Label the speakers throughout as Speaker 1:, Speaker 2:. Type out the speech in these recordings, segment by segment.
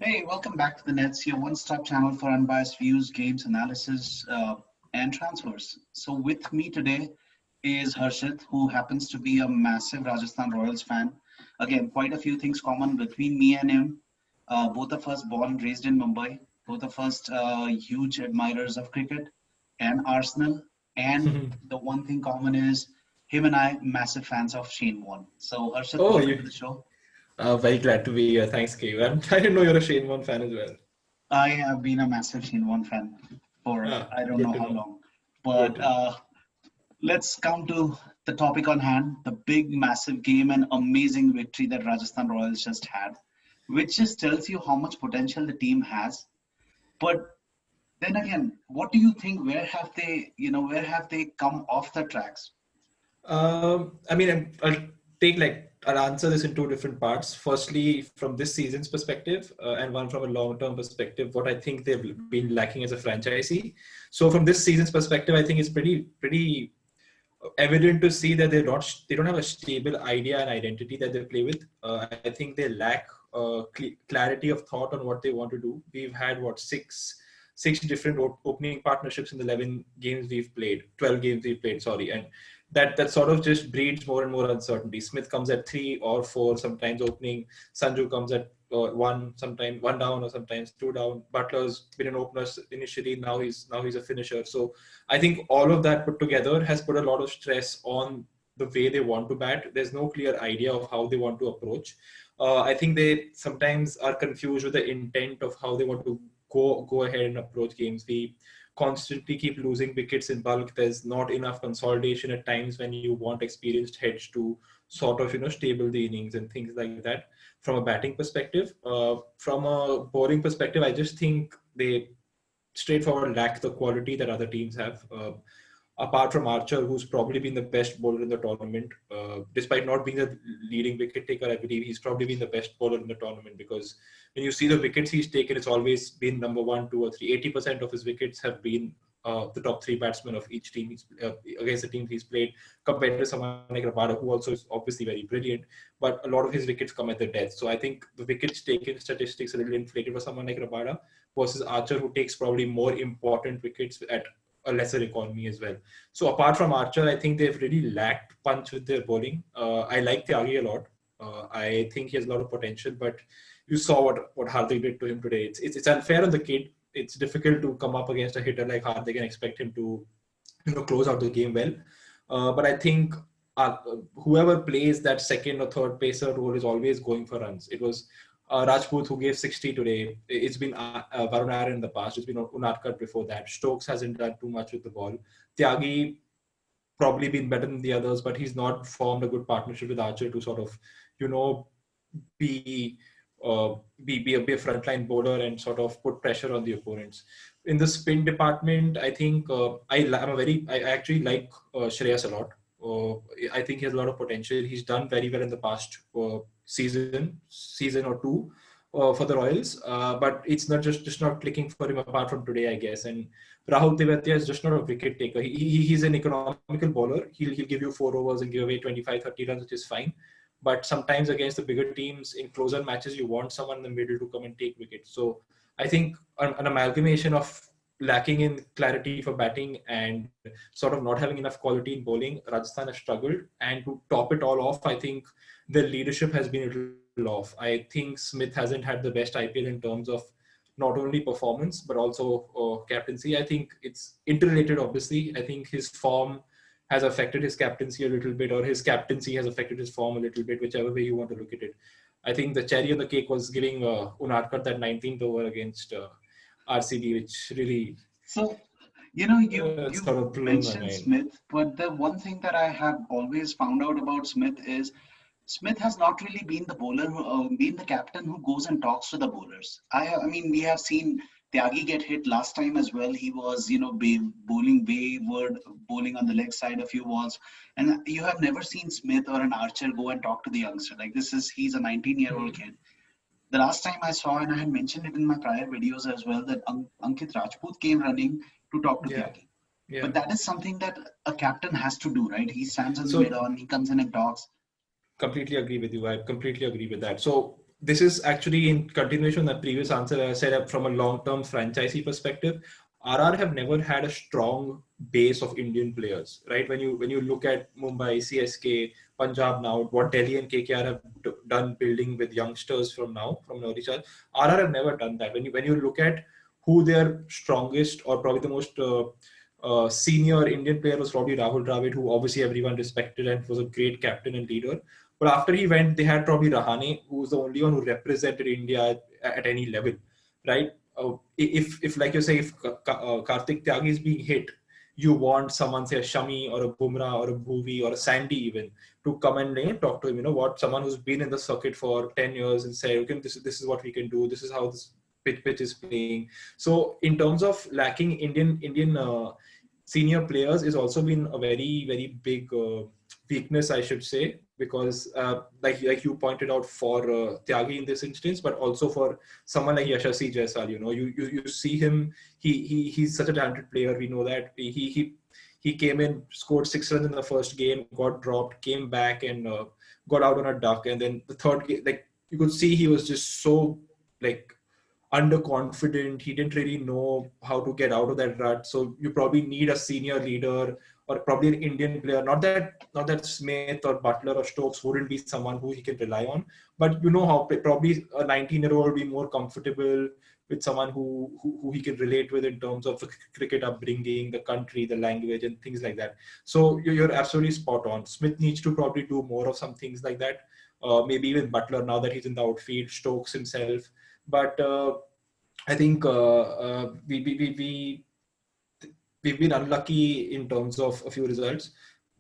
Speaker 1: Hey, welcome back to the Nets, your one-stop channel for unbiased views, games, analysis, and transfers. So with me today is Harshet, who happens to be a massive Rajasthan Royals fan. Again, quite a few things common between me and him. Both of us born and raised in Mumbai. Both of us huge admirers of cricket and Arsenal. And the one thing common is him and I massive fans of Shane Warne. So Harshet,
Speaker 2: Oh,
Speaker 1: welcome to
Speaker 2: you.
Speaker 1: the show.
Speaker 2: Very glad to be here. Thanks, Kev. I didn't know you're a Shane Warne fan as well.
Speaker 1: I have been a massive Shin Won fan for I don't
Speaker 2: Good
Speaker 1: know
Speaker 2: to
Speaker 1: how
Speaker 2: know.
Speaker 1: long.
Speaker 2: Good
Speaker 1: But
Speaker 2: to know.
Speaker 1: let's come to the topic on hand, the big, massive game and amazing victory that Rajasthan Royals just had, which just tells you how much potential the team has. But then again, what do you think? Where have they come off the tracks?
Speaker 2: I mean, I'll answer this in two different parts. Firstly, from this season's perspective, and one from a long-term perspective, what I think they've been lacking as a franchisee. So, from this season's perspective, I think it's pretty evident to see that they don't have a stable idea and identity that they play with. I think they lack clarity of thought on what they want to do. We've had six different opening partnerships in the 11 games we've played, 12 games we've played, sorry, and that sort of just breeds more and more uncertainty. Smith comes at 3 or 4 sometimes opening. Sanju comes at one, sometimes one down or sometimes two down. Butler's been an opener initially. Now he's a finisher. So I think all of that put together has put a lot of stress on the way they want to bat. There's no clear idea of how they want to approach. I think they sometimes are confused with the intent of how they want to go ahead and approach games. We constantly keep losing wickets in bulk. There's not enough consolidation at times when you want experienced heads to sort of stable the innings and things like that. From a batting perspective, from a bowling perspective, I just think they straightforward lack the quality that other teams have. Apart from Archer, who's probably been the best bowler in the tournament, despite not being the leading wicket taker, I believe he's probably been the best bowler in the tournament because when you see the wickets he's taken, it's always been number 1, 2, or 3. 80% of his wickets have been the top 3 batsmen of each team against the teams he's played, compared to someone like Rabada, who also is obviously very brilliant, but a lot of his wickets come at the death. So I think the wickets taken statistics are a little inflated for someone like Rabada versus Archer, who takes probably more important wickets at a lesser economy as well. So apart from Archer, I think they've really lacked punch with their bowling. I like Tyagi a lot. I think he has a lot of potential, but you saw what Hardik did to him today. It's unfair on the kid. It's difficult to come up against a hitter like Hardik and expect him to close out the game well. But I think whoever plays that second or third pacer role is always going for runs. It was Rajput who gave 60 today. It's been Varun Aaron in the past. It's been Unadkat before that. Stokes hasn't done too much with the ball. Tyagi probably been better than the others, but he's not formed a good partnership with Archer to sort of, you know, be be a frontline bowler and sort of put pressure on the opponents. In the spin department, I think I actually like Shreyas a lot. I think he has a lot of potential. He's done very well in the past season or two for the Royals, but it's not just not clicking for him apart from today, I guess. And Rahul Tewatia is just not a wicket taker. He's an economical bowler. He'll give you 4 overs and give away 25, 30 runs, which is fine. But sometimes against the bigger teams in closer matches, you want someone in the middle to come and take wickets. So I think an amalgamation of lacking in clarity for batting and sort of not having enough quality in bowling, Rajasthan has struggled. And to top it all off, I think their leadership has been a little off. I think Smith hasn't had the best IPL in terms of not only performance but also captaincy. I think it's interrelated, obviously. I think his form has affected his captaincy a little bit, or his captaincy has affected his form a little bit, whichever way you want to look at it. I think the cherry on the cake was giving Unadkat that 19th over against RCB, which really
Speaker 1: So, you
Speaker 2: sort of blew my
Speaker 1: mentioned
Speaker 2: mind.
Speaker 1: Smith, but the one thing that I have always found out about Smith is Smith has not really been the bowler, been the captain who goes and talks to the bowlers. I mean, we have seen Tyagi get hit last time as well. He was, bowling wayward, bowling on the leg side a few balls, and you have never seen Smith or an Archer go and talk to the youngster. Like he's a 19-year-old
Speaker 2: Hmm.
Speaker 1: kid. The last time I saw, and I had mentioned it in my prior videos as well, that Ankit Rajput came running to talk to
Speaker 2: Yeah,
Speaker 1: Tyagi.
Speaker 2: yeah.
Speaker 1: But that is something that a captain has to do, right? He stands in the
Speaker 2: So
Speaker 1: middle and he comes in and talks.
Speaker 2: completely agree with you. I completely agree with that. So this is actually in continuation of the previous answer I said, from a long-term franchisee perspective, RR have never had a strong base of Indian players, right? When you look at Mumbai, CSK, Punjab now, what Delhi and KKR have done building with youngsters from an early child, RR have never done that. When you look at who their strongest or probably the most senior Indian player was, probably Rahul Dravid, who obviously everyone respected and was a great captain and leader. But after he went, they had probably Rahane, who was the only one who represented India at any level, right? If like you say, if Karthik Tyagi is being hit, you want someone, say a Shami or a Bumrah or a Bhuvi or a Sandy even, to come and talk to him. You know what? Someone who's been in the circuit for 10 years and say, okay, this is what we can do. This is how this pitch is playing. So in terms of lacking Indian senior players, is also been a very big weakness, I should say, because like you pointed out for Tyagi in this instance, but also for someone like Yashasvi Jaiswal. You see him. He's such a talented player. We know that he came in, scored 6 runs in the first game, got dropped, came back and got out on a duck, and then the third game, like you could see, he was just so like underconfident. He didn't really know how to get out of that rut. So you probably need a senior leader or probably an Indian player. Not that Smith or Butler or Stokes wouldn't be someone who he can rely on, but you know how probably a 19-year-old will be more comfortable with someone who he can relate with in terms of the cricket upbringing, the country, the language, and things like that. So you're absolutely spot on. Smith needs to probably do more of some things like that. Maybe even Butler, now that he's in the outfield, Stokes himself. But I think we've been unlucky in terms of a few results,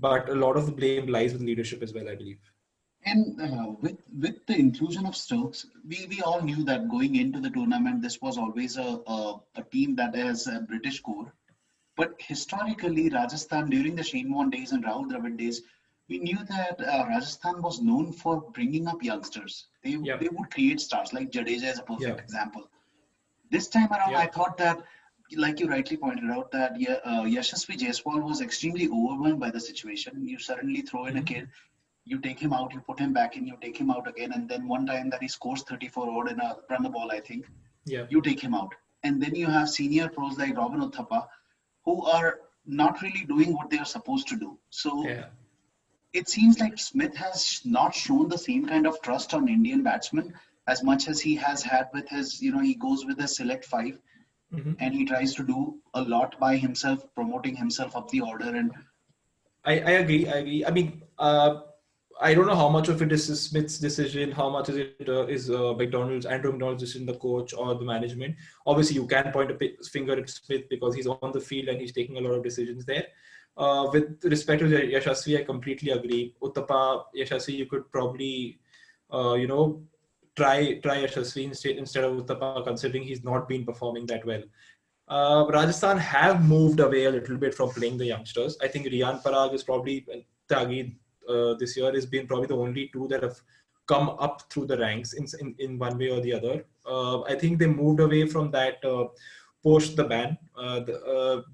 Speaker 2: but a lot of the blame lies with leadership as well, I believe.
Speaker 1: And with the inclusion of Stokes, we all knew that going into the tournament, this was always a team that has a British core. But historically, Rajasthan during the Shane Warne days and Rahul Dravid days, we knew that Rajasthan was known for bringing up youngsters. They
Speaker 2: Yep.
Speaker 1: would create stars, like Jadeja is a perfect
Speaker 2: Yep.
Speaker 1: example. This time around, I
Speaker 2: Yep.
Speaker 1: thought that, like you rightly pointed out, that Yashasvi Jaiswal was extremely overwhelmed by the situation. You suddenly throw in a
Speaker 2: Mm-hmm.
Speaker 1: kid, you take him out, you put him back in, you take him out again, and then one time that he scores 34 odd in a run the ball, I think,
Speaker 2: Yep.
Speaker 1: you take him out. And then you have senior pros like Robin Uthappa, who are not really doing what they are supposed to do. So
Speaker 2: Yeah.
Speaker 1: it seems like Smith has not shown the same kind of trust on Indian batsmen as much as he has had with his, he goes with his select five
Speaker 2: Mm-hmm.
Speaker 1: and he tries to do a lot by himself, promoting himself up the order. And
Speaker 2: I agree. I agree. I mean, I don't know how much of it is Smith's decision, how much is it is Andrew McDonald's decision, the coach or the management. Obviously, you can point a finger at Smith because he's on the field and he's taking a lot of decisions there. With respect to Yashasvi, I completely agree. Uttapa, Yashasvi, you could probably, you know, try Yashasvi instead of Uttapa, considering he's not been performing that well. Rajasthan have moved away a little bit from playing the youngsters. I think Riyan Parag is probably, Tyagi this year has been probably the only two that have come up through the ranks in one way or the other. I think they moved away from that post the ban.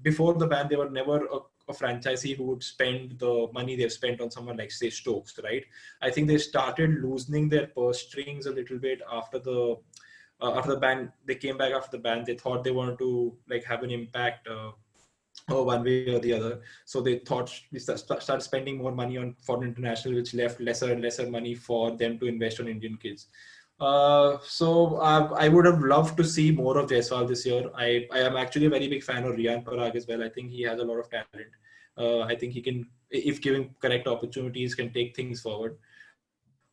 Speaker 2: Before the ban, they were never a franchisee who would spend the money they've spent on someone like, say, Stokes, right? I think they started loosening their purse strings a little bit after the ban. They came back after the ban. They thought they wanted to like have an impact one way or the other. So they thought we started spending more money on foreign international, which left lesser and lesser money for them to invest on Indian kids. So I would have loved to see more of Jaiswal this year. I am actually a very big fan of Riyan Parag as well. I think he has a lot of talent. I think he can, if given correct opportunities, can take things forward.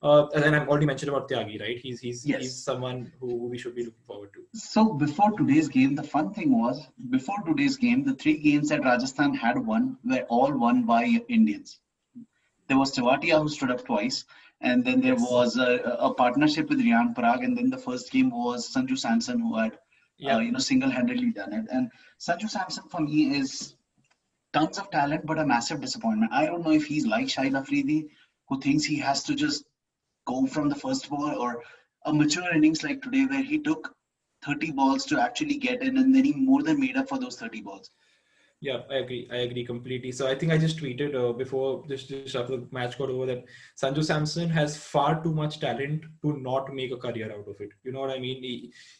Speaker 2: And I've already mentioned about Tyagi, right? He's
Speaker 1: yes,
Speaker 2: someone who we should be looking forward to.
Speaker 1: so before today's game, the fun thing was before today's game, the three games that Rajasthan had won were all won by Indians. There was Tewatia who stood up twice, and then there
Speaker 2: Yes.
Speaker 1: was a partnership with Riyan Parag, and then the first game was Sanju Samson who had,
Speaker 2: Yeah.
Speaker 1: single-handedly done it. And Sanju Samson for me is tons of talent, but a massive disappointment. I don't know if he's like Shahid Afridi, who thinks he has to just go from the first ball, or a mature innings like today where he took 30 balls to actually get in, and then he more than made up for those 30 balls.
Speaker 2: Yeah, I agree. I agree completely. So I think I just tweeted before just after the match got over that Sanju Samson has far too much talent to not make a career out of it. You know what I mean?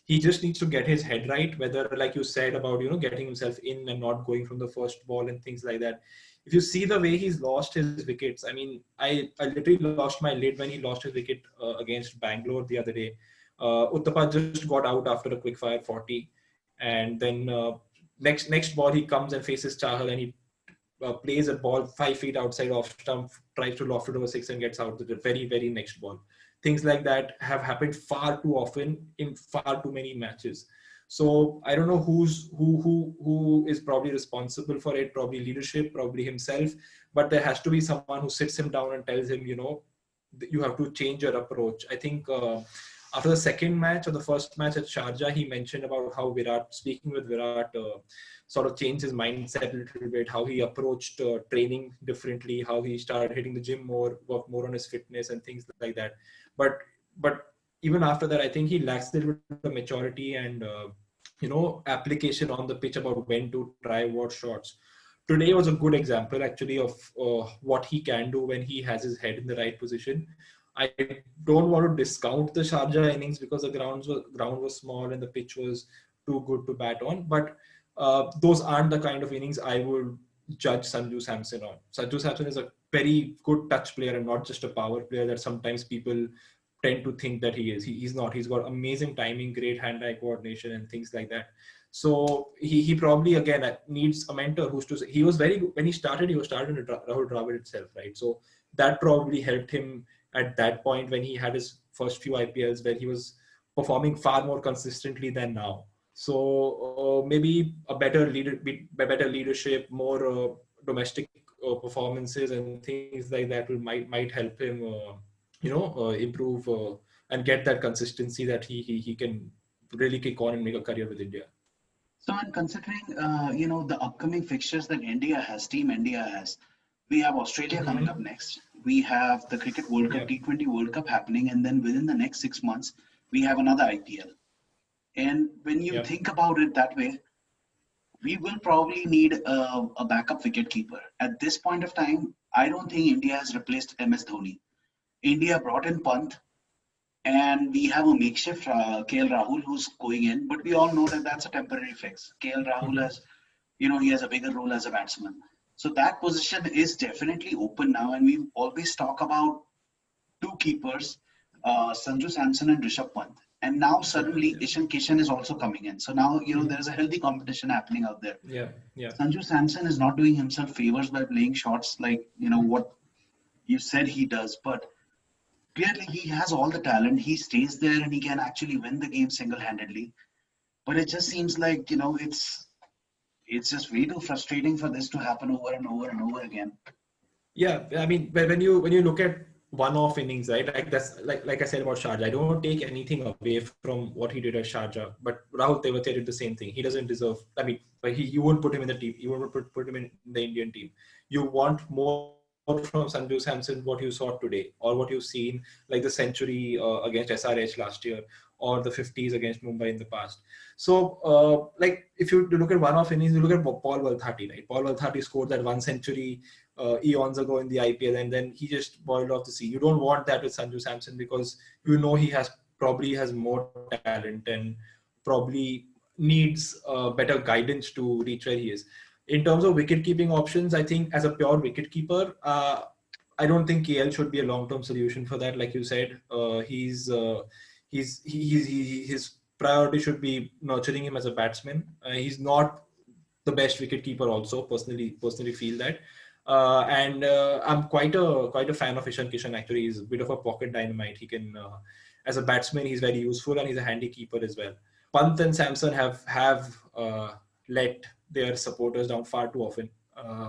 Speaker 2: He just needs to get his head right. Whether, like you said about getting himself in and not going from the first ball and things like that. If you see the way he's lost his wickets, I mean, I literally lost my lid when he lost his wicket against Bangalore the other day. Uttapa just got out after a quick fire 40, and then next ball he comes and faces Chahal and he plays a ball 5 feet outside off stump, tries to loft it over six and gets out the very next ball. Things like that have happened far too often in far too many matches. So I don't know who is probably responsible for it. Probably leadership, probably himself. But there has to be someone who sits him down and tells him, you have to change your approach. I think after the second match or the first match at Sharjah, he mentioned about how Virat, speaking with Virat, sort of changed his mindset a little bit, how he approached training differently, how he started hitting the gym more, work more on his fitness and things like that. But even after that, I think he lacks a little bit of maturity and application on the pitch about when to try what shots. Today was a good example actually of what he can do when he has his head in the right position. I don't want to discount the Sharjah innings because the ground was small and the pitch was too good to bat on. But those aren't the kind of innings I would judge Sanju Samson on. Sanju Samson is a very good touch player and not just a power player that sometimes people tend to think that he is. He's not. He's got amazing timing, great hand-eye coordination, and things like that. So he probably again needs a mentor who's to. He was very good when he started. He was starting with Rahul Dravid itself, right? So that probably helped him at that point when he had his first few IPLs where he was performing far more consistently than now. So maybe a better leadership, more domestic performances and things like that might help him, improve and get that consistency that he can really kick on and make a career with India.
Speaker 1: So, and considering, the upcoming fixtures that Team India has, we have Australia coming up
Speaker 2: Mm-hmm.
Speaker 1: next. We have the Cricket World Cup,
Speaker 2: Yeah.
Speaker 1: T20 World Cup happening, and then within the next 6 months, we have another IPL. And when you
Speaker 2: Yeah.
Speaker 1: think about it that way, we will probably need a backup wicket keeper. At this point of time, I don't think India has replaced MS Dhoni. India brought in Pant, and we have a makeshift KL Rahul who's going in, but we all know that that's a temporary fix. KL Rahul
Speaker 2: Mm-hmm.
Speaker 1: has, he has a bigger role as a batsman. So that position is definitely open now, and we always talk about two keepers, Sanju Samson and Rishabh Pant. And now
Speaker 2: Rishabh Pant,
Speaker 1: suddenly
Speaker 2: yeah.
Speaker 1: Ishan Kishan is also coming in. So now,
Speaker 2: Mm-hmm.
Speaker 1: there's a healthy competition happening out there.
Speaker 2: Yeah. Yeah.
Speaker 1: Sanju Samson is not doing himself favors by playing shots like, what you said he does, but clearly he has all the talent. He stays there and he can actually win the game single-handedly. But it just seems like, it's just way too frustrating for this to happen over and over and over again.
Speaker 2: Yeah, I mean, when you look at one-off innings, right? Like that's like I said about Sharjah. I don't take anything away from what he did at Sharjah, but Rahul Tewatia did the same thing. He doesn't deserve. I mean, but you won't put him in the team. You won't put him in the Indian team. You want more from Sanju Samson, what you saw today, or what you've seen, like the century against SRH last year, or the 50s against Mumbai in the past. So, like if you look at one-off innings, you look at Paul Valthati, right? Paul Valthati scored that one century eons ago in the IPL, and then he just boiled off the sea. You don't want that with Sanju Samson because he probably has more talent and probably needs better guidance to reach where he is. In terms of wicket keeping options, I think as a pure wicket keeper, I don't think KL should be a long-term solution for that. Like you said, his priority should be nurturing him as a batsman. He's not the best wicket keeper also personally feel that and I'm quite a fan of Ishan Kishan. Actually, he's a bit of a pocket dynamite. He can as a batsman he's very useful and he's a handy keeper as well. Pant and Samson have let their supporters down far too often.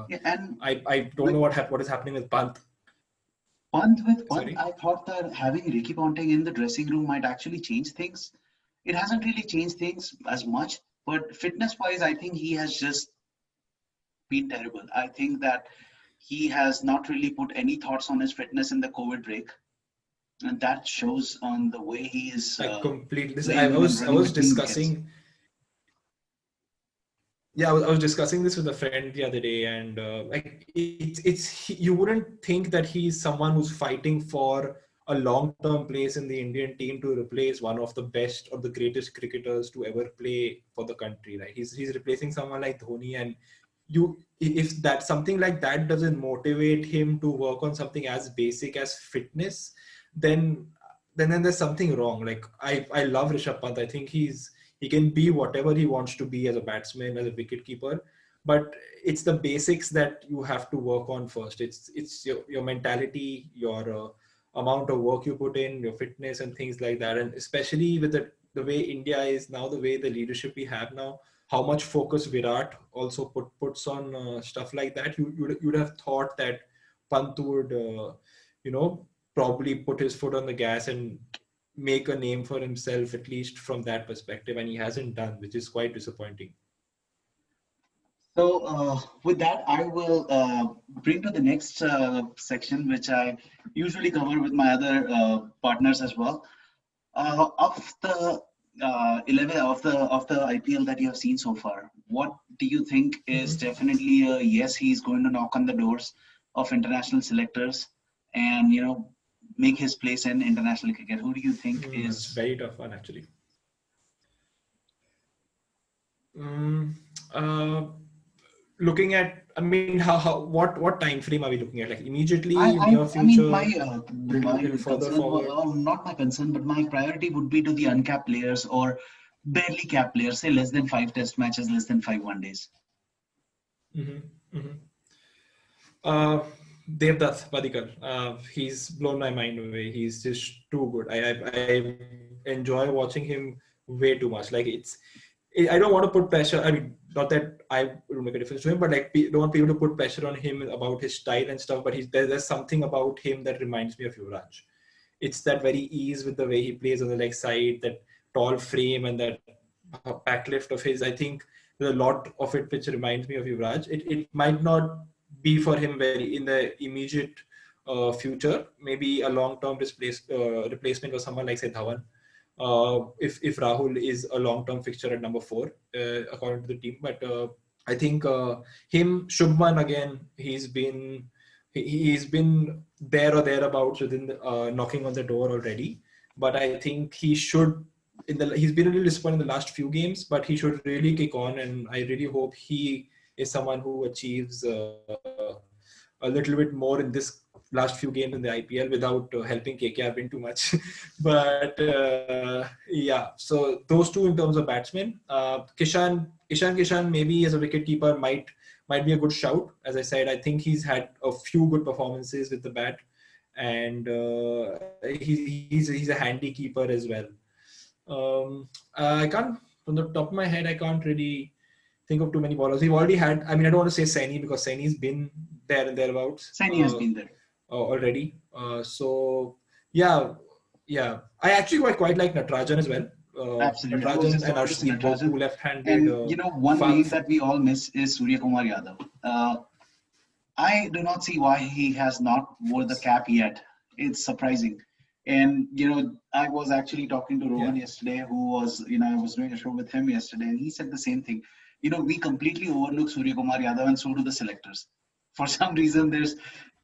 Speaker 1: Yeah, and
Speaker 2: I don't
Speaker 1: with
Speaker 2: know what is happening with Pant.
Speaker 1: Pant,
Speaker 2: Sorry.
Speaker 1: I thought that having Ricky Ponting in the dressing room might actually change things. It hasn't really changed things as much, but fitness-wise, I think he has just been terrible. I think that he has not really put any thoughts on his fitness in the COVID break, and that shows on the way he is
Speaker 2: I completely. This I
Speaker 1: playing and
Speaker 2: was I
Speaker 1: running
Speaker 2: was
Speaker 1: between wickets.
Speaker 2: discussing. Yeah, I was discussing this with a friend the other day, and like you wouldn't think that he's someone who's fighting for a long-term place in the Indian team to replace one of the best or the greatest cricketers to ever play for the country, right? He's replacing someone like Dhoni, and if that something like that doesn't motivate him to work on something as basic as fitness, then then there's something wrong. Like I love Rishabh Pant. I think he can be whatever he wants to be as a batsman, as a wicket keeper, but it's the basics that you have to work on first. It's your mentality, your amount of work you put in, your fitness and things like that. And especially with the way India is now, the way the leadership we have now, how much focus Virat also puts on stuff like that. You'd have thought that Pant would you know probably put his foot on the gas and make a name for himself, at least from that perspective, and he hasn't done, which is quite disappointing.
Speaker 1: So, with that, I will bring to the next section, which I usually cover with my other partners as well. Of the 11 of the IPL that you have seen so far, what do you think is
Speaker 2: Mm-hmm.
Speaker 1: definitely a yes? He's going to knock on the doors of international selectors, and make his place in international cricket. Who do you think
Speaker 2: That's
Speaker 1: is?
Speaker 2: very tough one, actually. Mm, uh, Looking at, I mean, what time frame are we looking at? Like immediately, near
Speaker 1: I mean,
Speaker 2: future, little further forward.
Speaker 1: not my concern, but my priority would be to the uncapped players or barely capped players, say less than five test matches, less than five one days.
Speaker 2: Mm-hmm. Mm-hmm. Uh, Devdutt Padikkal, he's blown my mind away. He's just too good. I enjoy watching him way too much. Like I don't want to put pressure. I mean, not that I will make a difference to him, but like don't want people to put pressure on him about his style and stuff. But there's something about him that reminds me of Yuvraj. It's that very ease with the way he plays on the leg side, that tall frame and that back lift of his. I think there's a lot of it which reminds me of Yuvraj. It might not be for him very in the immediate future. Maybe a long-term replacement for someone like say Dhawan. If Rahul is a long-term fixture at number 4, according to the team, but I think Shubman again, he's been there or thereabouts within knocking on the door already. But I think he should. He's been a little disappointed in the last few games, but he should really kick on, and I really hope he is someone who achieves a little bit more in this last few games in the IPL without helping KKR win too much. But yeah, so those two in terms of batsmen, Kishan maybe as a wicketkeeper might be a good shout. As I said, I think he's had a few good performances with the bat, and he's a handy keeper as well. I can't, from the top of my head, I can't really think of too many bowlers. We've already had, I mean, I don't want to say Saini because Saini's been there and thereabouts
Speaker 1: Saini has been there.
Speaker 2: already. So, yeah, yeah. I actually quite like Natarajan as well.
Speaker 1: Absolutely. I was
Speaker 2: Natarajan
Speaker 1: just
Speaker 2: and
Speaker 1: talking to
Speaker 2: Arshdeep, both two
Speaker 1: Natarajan.
Speaker 2: left-handed.
Speaker 1: And one name that we all miss is Surya Kumar Yadav. I do not see why he has not wore the cap yet. It's surprising. And I was actually talking to
Speaker 2: Yeah.
Speaker 1: Rohan yesterday, who was, I was doing a show with him yesterday, and he said the same thing. We completely overlook Surya Kumar Yadav, and so do the selectors. For some reason,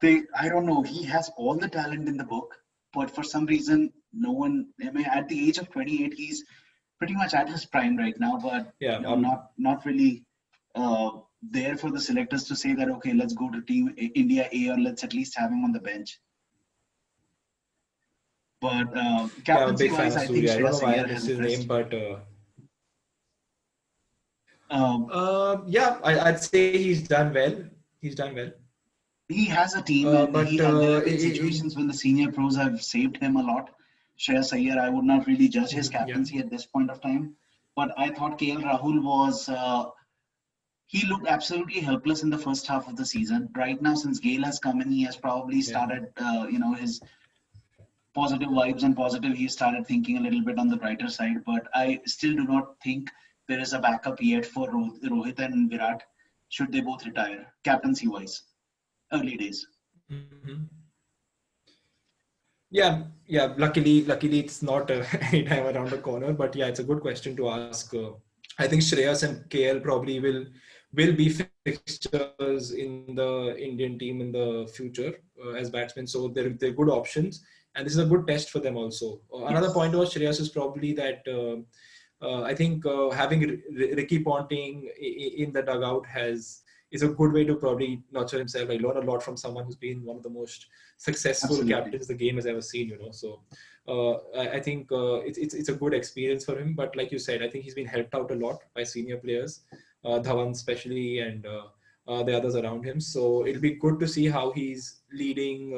Speaker 1: I don't know, he has all the talent in the book, but for some reason, no one. I mean, at the age of 28, he's pretty much at his prime right now, but
Speaker 2: Yeah.
Speaker 1: not really there for the selectors to say that okay, let's go to Team India A, or let's at least have him on the bench. But
Speaker 2: Yeah, I'm a
Speaker 1: captaincy
Speaker 2: big fan
Speaker 1: wise,
Speaker 2: of
Speaker 1: I think
Speaker 2: Surya. I don't know
Speaker 1: Shreyas
Speaker 2: why I
Speaker 1: Iyer
Speaker 2: missed
Speaker 1: has
Speaker 2: his name,
Speaker 1: impressed.
Speaker 2: but
Speaker 1: Um,
Speaker 2: yeah, I'd say he's done well. He's done well.
Speaker 1: he has a team, and
Speaker 2: But
Speaker 1: there have been situations when the senior pros have saved him a lot. Shreyas Iyer, I would not really judge his
Speaker 2: yeah.
Speaker 1: captaincy at this point of time, but I thought KL Rahul was. He looked absolutely helpless in the first half of the season. Right now, since Gale has come in, he has probably
Speaker 2: Yeah.
Speaker 1: started, his positive vibes and positive. He started thinking a little bit on the brighter side, but I still do not think there is a backup yet for Rohit and Virat. Should they both retire, captaincy wise, early days.
Speaker 2: Mm-hmm. Yeah. Luckily, it's not any time around the corner. But yeah, it's a good question to ask. I think Shreyas and KL probably will be fixtures in the Indian team in the future as batsmen. So they're good options, and this is a good test for them also. Another point
Speaker 1: Yes,
Speaker 2: about Shreyas is probably that I think having Ricky Ponting in the dugout is a good way to probably nurture himself. I learn a lot from someone who's been one of the most successful
Speaker 1: absolutely.
Speaker 2: captains the game has ever seen. So I think it's a good experience for him. But like you said, I think he's been helped out a lot by senior players, Dhawan especially, and the others around him. So it'll be good to see how he's leading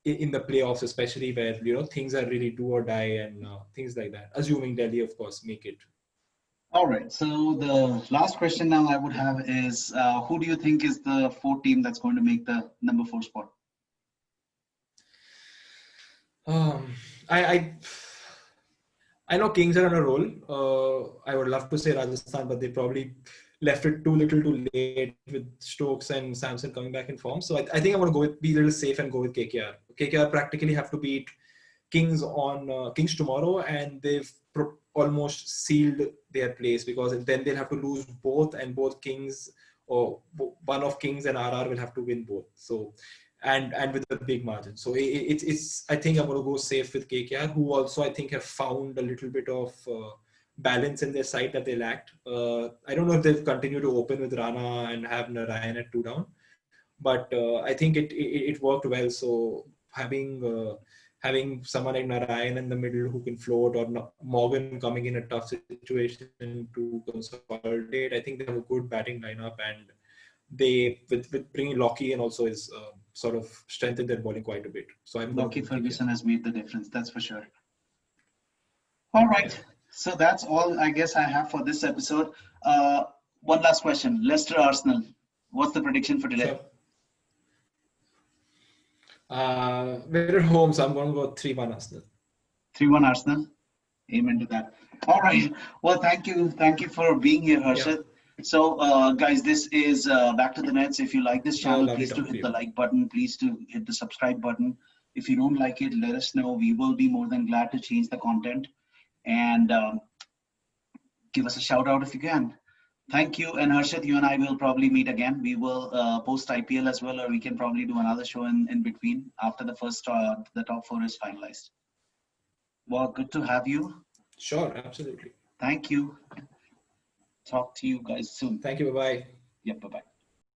Speaker 2: in the playoffs, especially where things are really do or die and things like that. Assuming Delhi, of course, make it.
Speaker 1: All right. So the last question now I would have is, who do you think is the fourth team that's going to make the number 4 spot?
Speaker 2: Um, I I know Kings are on a roll. I would love to say Rajasthan, but they probably left it too little too late with Stokes and Samson coming back in form. So I think I'm going to be a little safe and go with KKR. KKR practically have to beat Kings tomorrow, and they've almost sealed their place, because then they'll have to lose both, and both Kings or one of Kings and RR will have to win both. So and with a big margin. So it's I think I'm going to go safe with KKR, who also I think have found a little bit of balance in their side that they lacked. I don't know if they'll continue to open with Rana and have Narayan at 2 down, but I think it worked well. So having someone like Narayan in the middle who can float, or Morgan coming in a tough situation to consolidate, I think they have a good batting lineup, and they with bringing Lockie in also is sort of strengthened their bowling quite a bit. So I'm going to
Speaker 1: Lockie
Speaker 2: go with KKR.
Speaker 1: Ferguson has made the difference, that's for sure. All
Speaker 2: Yeah.
Speaker 1: right. So that's all I guess I have for this episode. Uh, One last question. Leicester Arsenal. What's the prediction for today?
Speaker 2: So we're at home, so I'm going to go 3-1 Arsenal.
Speaker 1: 3-1 Arsenal. Amen to that. All right. Well, thank you. Thank you for being here,
Speaker 2: Yeah.
Speaker 1: Harshet. So, guys, this is Back to the Nets. If you like this
Speaker 2: No,
Speaker 1: channel,
Speaker 2: lovely
Speaker 1: please to
Speaker 2: talking to
Speaker 1: hit the
Speaker 2: you.
Speaker 1: like button. Please to hit the subscribe button. If you don't like it, let us know. We will be more than glad to change the content. And give us a shout out if you can. Thank you. And Harshit, you and I will probably meet again. We will post IPL as well, or we can probably do another show in between after the top 4 is finalized. Well, good to have you.
Speaker 2: Sure, absolutely.
Speaker 1: Thank you. Talk to you guys soon.
Speaker 2: Thank you. Bye bye.
Speaker 1: Yep, bye bye.